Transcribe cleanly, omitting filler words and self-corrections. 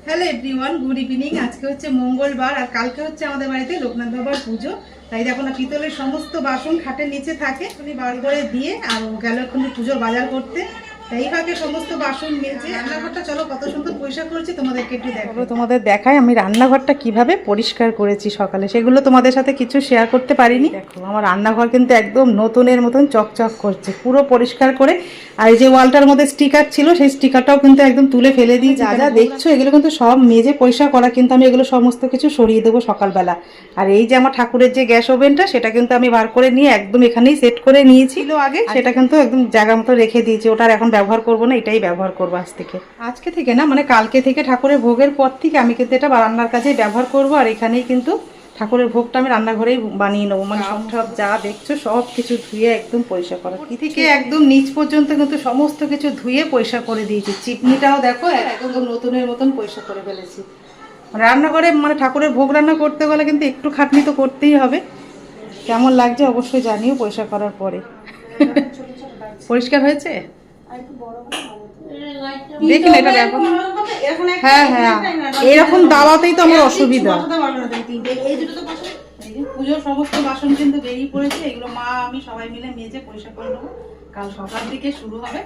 Hello everyone, good evening. আজকে হচ্ছে মঙ্গলবার আর কালকে হচ্ছে আমাদের বাড়িতে লোকনাথ বাবার পুজো। তাই দেখো না, পিতলের সমস্ত বাসন খাটের নিচে থাকে, উনি বার করে দিয়ে আর ও গেল এখন পুজোর বাজার করতে। তাই ফাঁকে সমস্ত বাসন মেজে রান্নাঘরটা চলো কত সুন্দর পরিষ্কার করেছি তোমাদেরকে একটু দেখাবো। তোমাদের দেখায় আমি রান্নাঘরটা কিভাবে পরিষ্কার করেছি সকালে, সেগুলো তোমাদের সাথে কিছু শেয়ার করতে পারিনি। দেখো আমার রান্নাঘর কিন্তু একদম নতুনের মতন চকচক করছে, পুরো পরিষ্কার করে। আর এই যে ওয়ালটার মধ্যে স্টিকার ছিল, সেই স্টিকারটাও কিন্তু একদম তুলে ফেলে দিই। যা যা দেখছো এগুলো কিন্তু সব মেজে পরিষ্কার করা, কিন্তু আমি এগুলো সমস্ত কিছু সরিয়ে দেবো সকালবেলা। আর এই যে আমার ঠাকুরের যে গ্যাস ওভেনটা, সেটা কিন্তু আমি বার করে নিয়ে একদম এখানেই সেট করে নিয়েছিল আগে, সেটা কিন্তু একদম জায়গা মতো রেখে দিয়েছি। ওটার এখন ব্যবহার করবো না, এটাই ব্যবহার করবো আজকে থেকে না, মানে কালকে থেকে ঠাকুরের ভোগের পর থেকে আমি কিন্তু এটা রান্নার কাজেই ব্যবহার করবো। আর এখানেই কিন্তু ঠাকুরের ভোগটা আমি রান্নাঘরেই বানিয়ে নেবো। মানে সব যা দেখছো সব কিছু ধুয়ে একদম পরিষ্কার করা, কি থেকে একদম নিচ পর্যন্ত কিন্তু সমস্ত কিছু ধুয়ে পরিষ্কার করে দিয়েছি। চিপনিটাও দেখো একদম নতুনের মতন পরিষ্কার করে ফেলেছি। রান্নাঘরে মানে ঠাকুরের ভোগ রান্না করতে গেলে কিন্তু একটু খাটনি তো করতেই হবে। কেমন লাগছে অবশ্যই জানিও পরিষ্কার করার পরে। পরিষ্কার হয়েছে? দেখি না, এটা দেখো। হ্যাঁ হ্যাঁ, এরকম দাওয়াতেই তো আমার অসুবিধা। পুজোর সমস্ত বাসন কিন্তু বেরিয়ে পড়েছে, এগুলো মা আমি সবাই মিলে মেজে পরিষ্কার করে নেবো। কাল সকাল থেকে শুরু হবে।